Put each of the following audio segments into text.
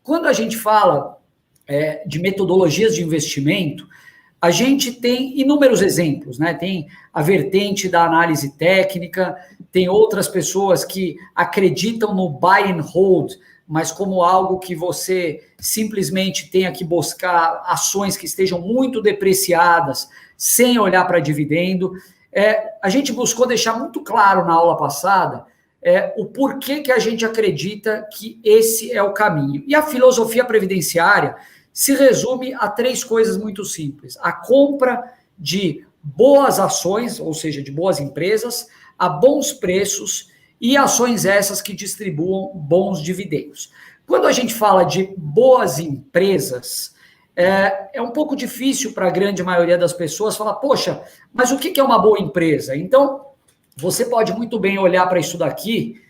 Quando a gente fala de metodologias de investimento, a gente tem inúmeros exemplos, né? Tem a vertente da análise técnica, tem outras pessoas que acreditam no buy and hold, mas como algo que você simplesmente tenha que buscar ações que estejam muito depreciadas, sem olhar para dividendo. A gente buscou deixar muito claro na aula passada o porquê que a gente acredita que esse é o caminho. E a filosofia previdenciária se resume a 3 coisas muito simples: a compra de boas ações, ou seja, de boas empresas, a bons preços e ações essas que distribuam bons dividendos. Quando a gente fala de boas empresas, é um pouco difícil para a grande maioria das pessoas falar, poxa, mas o que é uma boa empresa? Então, você pode muito bem olhar para isso daqui.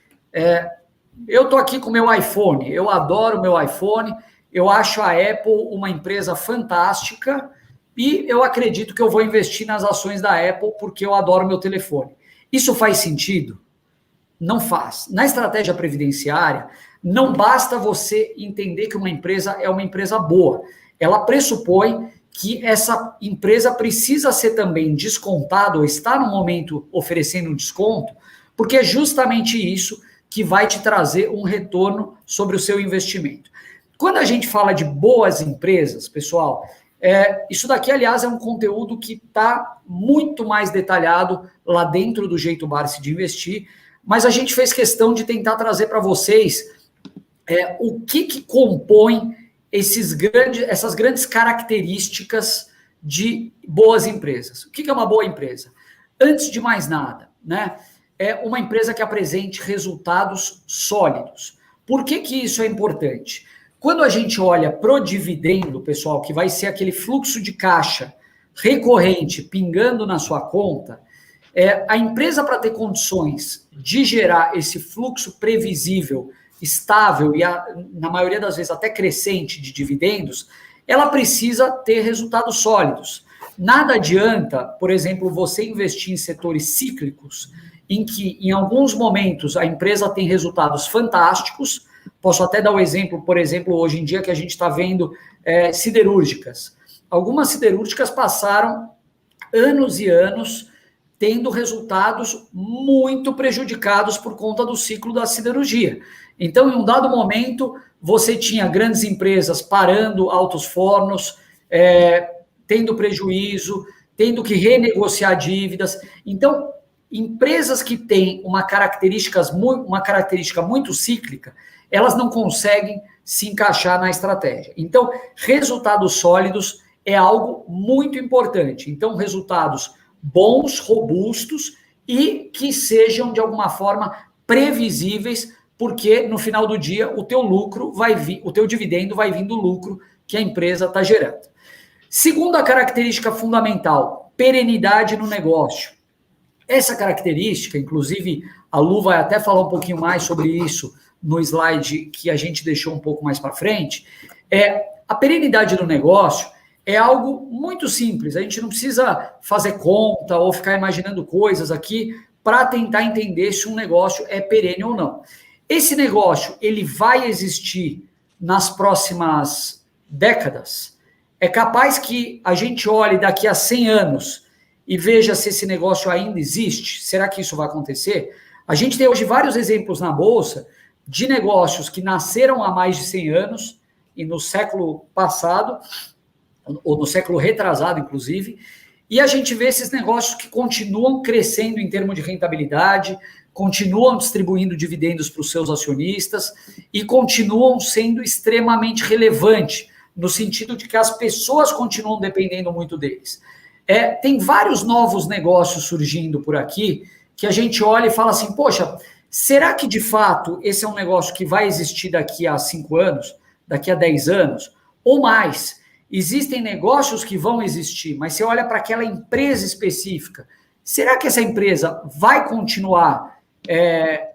Eu estou aqui com o meu iPhone, eu adoro o meu iPhone, eu acho a Apple uma empresa fantástica e eu acredito que eu vou investir nas ações da Apple porque eu adoro meu telefone. Isso faz sentido? Não faz. Na estratégia previdenciária, não basta você entender que uma empresa é uma empresa boa. Ela pressupõe que essa empresa precisa ser também descontada ou está no momento oferecendo um desconto, porque é justamente isso que vai te trazer um retorno sobre o seu investimento. Quando a gente fala de boas empresas, pessoal, isso daqui, aliás, é um conteúdo que está muito mais detalhado lá dentro do Jeito Barsi de Investir, mas a gente fez questão de tentar trazer para vocês o que compõe essas grandes características de boas empresas. O que é uma boa empresa? Antes de mais nada, né, é uma empresa que apresente resultados sólidos. Por que isso é importante? Quando a gente olha para o dividendo, pessoal, que vai ser aquele fluxo de caixa recorrente pingando na sua conta, a empresa, para ter condições de gerar esse fluxo previsível, estável e, na maioria das vezes, até crescente de dividendos, ela precisa ter resultados sólidos. Nada adianta, por exemplo, você investir em setores cíclicos, em que, em alguns momentos, a empresa tem resultados fantásticos. Posso até dar um exemplo, por exemplo, hoje em dia que a gente está vendo siderúrgicas. Algumas siderúrgicas passaram anos e anos tendo resultados muito prejudicados por conta do ciclo da siderurgia. Então, em um dado momento, você tinha grandes empresas parando altos fornos, tendo prejuízo, tendo que renegociar dívidas. Então, empresas que têm uma característica muito cíclica, elas não conseguem se encaixar na estratégia. Então, resultados sólidos é algo muito importante. Então, resultados bons, robustos e que sejam, de alguma forma, previsíveis, porque no final do dia o teu lucro vai vir, o teu dividendo vai vir do lucro que a empresa está gerando. Segunda característica fundamental, perenidade no negócio. Essa característica, inclusive, a Lu vai até falar um pouquinho mais sobre isso no slide que a gente deixou um pouco mais para frente. A perenidade do negócio é algo muito simples. A gente não precisa fazer conta ou ficar imaginando coisas aqui para tentar entender se um negócio é perene ou não. Esse negócio, ele vai existir nas próximas décadas? É capaz que a gente olhe daqui a 100 anos e veja se esse negócio ainda existe? Será que isso vai acontecer? A gente tem hoje vários exemplos na Bolsa de negócios que nasceram há mais de 100 anos e no século passado, ou no século retrasado, inclusive, e a gente vê esses negócios que continuam crescendo em termos de rentabilidade, continuam distribuindo dividendos para os seus acionistas e continuam sendo extremamente relevantes, no sentido de que as pessoas continuam dependendo muito deles. Tem vários novos negócios surgindo por aqui que a gente olha e fala assim, poxa, será que de fato esse é um negócio que vai existir daqui a 5 anos, daqui a 10 anos, ou mais? Existem negócios que vão existir, mas você olha para aquela empresa específica, será que essa empresa vai continuar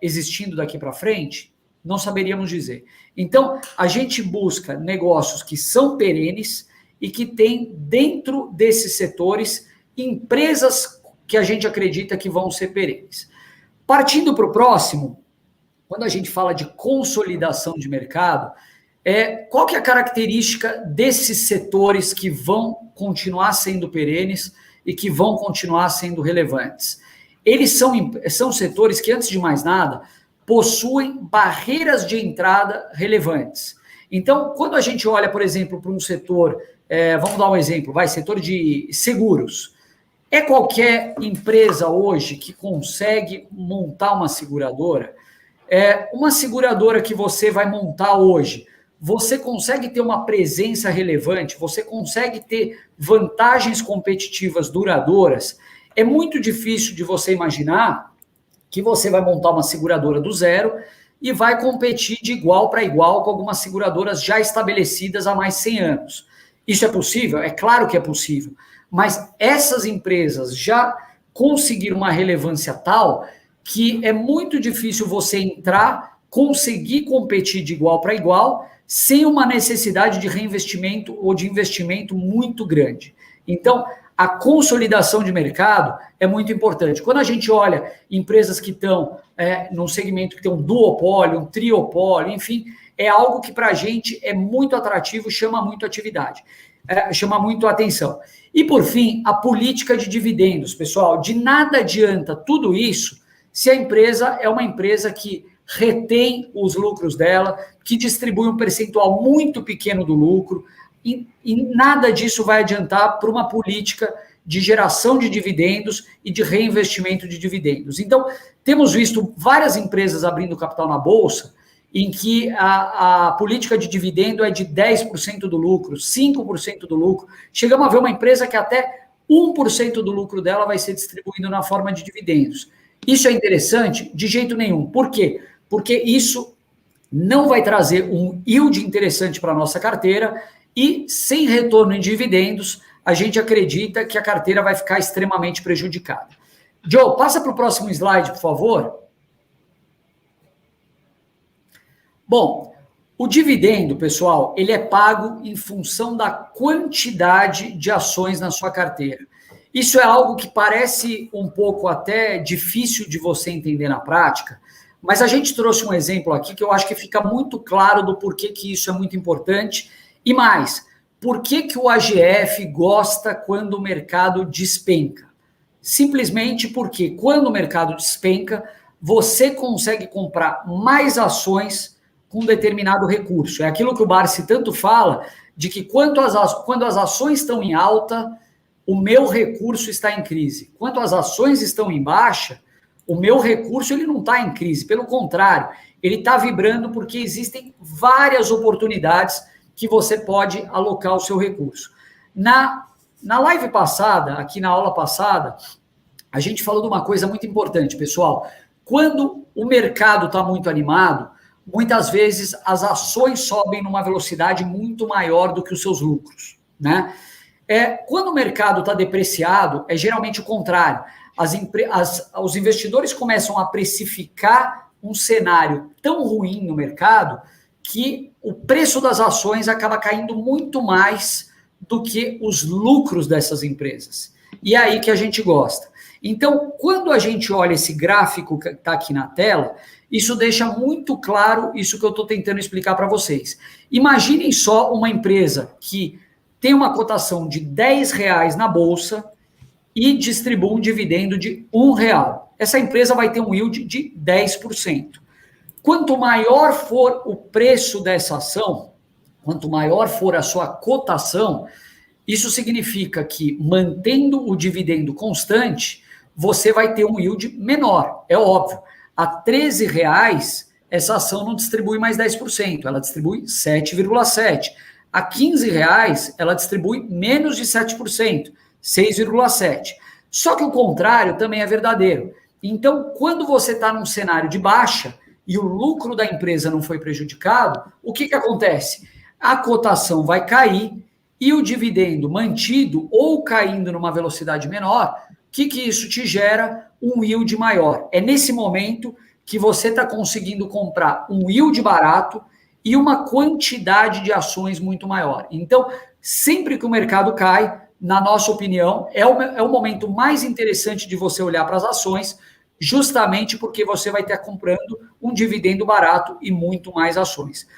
existindo daqui para frente? Não saberíamos dizer. Então, a gente busca negócios que são perenes e que tem dentro desses setores empresas que a gente acredita que vão ser perenes. Partindo para o próximo, quando a gente fala de consolidação de mercado, Qual que é a característica desses setores que vão continuar sendo perenes e que vão continuar sendo relevantes? Eles são setores que, antes de mais nada, possuem barreiras de entrada relevantes. Então, quando a gente olha, por exemplo, para um setor, vamos dar um exemplo, setor de seguros. É qualquer empresa hoje que consegue montar uma seguradora? Uma seguradora que você vai montar hoje, você consegue ter uma presença relevante, você consegue ter vantagens competitivas duradouras. É muito difícil de você imaginar que você vai montar uma seguradora do zero e vai competir de igual para igual com algumas seguradoras já estabelecidas há mais de 100 anos. Isso é possível? É claro que é possível. Mas essas empresas já conseguiram uma relevância tal que é muito difícil você entrar, conseguir competir de igual para igual, sem uma necessidade de reinvestimento ou de investimento muito grande. Então, a consolidação de mercado é muito importante. Quando a gente olha empresas que estão num segmento que tem um duopólio, um triopólio, enfim, é algo que para a gente é muito atrativo, chama muito atividade, chama muito atenção. E, por fim, a política de dividendos, pessoal. De nada adianta tudo isso se a empresa é uma empresa que retém os lucros dela, que distribui um percentual muito pequeno do lucro, e nada disso vai adiantar para uma política de geração de dividendos e de reinvestimento de dividendos. Então, temos visto várias empresas abrindo capital na Bolsa, em que a política de dividendo é de 10% do lucro, 5% do lucro. Chegamos a ver uma empresa que até 1% do lucro dela vai ser distribuído na forma de dividendos. Isso é interessante? De jeito nenhum. Por quê? Porque isso não vai trazer um yield interessante para a nossa carteira e, sem retorno em dividendos, a gente acredita que a carteira vai ficar extremamente prejudicada. Joe, passa para o próximo slide, por favor. Bom, o dividendo, pessoal, ele é pago em função da quantidade de ações na sua carteira. Isso é algo que parece um pouco até difícil de você entender na prática, mas a gente trouxe um exemplo aqui que eu acho que fica muito claro do porquê que isso é muito importante. E mais, por que o AGF gosta quando o mercado despenca? Simplesmente porque quando o mercado despenca, você consegue comprar mais ações com determinado recurso. É aquilo que o Barsi tanto fala, de que quando as ações estão em alta, o meu recurso está em crise. Quando as ações estão em baixa, o meu recurso ele não está em crise. Pelo contrário, ele está vibrando porque existem várias oportunidades que você pode alocar o seu recurso. Na live passada, aqui na aula passada, a gente falou de uma coisa muito importante, pessoal. Quando o mercado está muito animado, muitas vezes as ações sobem numa velocidade muito maior do que os seus lucros, né? Quando o mercado está depreciado, é geralmente o contrário. Os investidores começam a precificar um cenário tão ruim no mercado que o preço das ações acaba caindo muito mais do que os lucros dessas empresas. E é aí que a gente gosta. Então, quando a gente olha esse gráfico que está aqui na tela, isso deixa muito claro isso que eu estou tentando explicar para vocês. Imaginem só uma empresa que tem uma cotação de R$10 na bolsa e distribui um dividendo de R$1. Essa empresa vai ter um yield de 10%. Quanto maior for o preço dessa ação, quanto maior for a sua cotação, isso significa que, mantendo o dividendo constante, você vai ter um yield menor, é óbvio. A R$13, essa ação não distribui mais 10%, ela distribui 7,7%. A R$15, ela distribui menos de 7%, 6,7%. Só que o contrário também é verdadeiro. Então, quando você está num cenário de baixa e o lucro da empresa não foi prejudicado, o que acontece? A cotação vai cair e o dividendo mantido ou caindo numa velocidade menor, o que isso te gera? Um yield maior. É nesse momento que você está conseguindo comprar um yield barato e uma quantidade de ações muito maior. Então, sempre que o mercado cai, na nossa opinião, é o momento mais interessante de você olhar para as ações, justamente porque você vai estar comprando um dividendo barato e muito mais ações.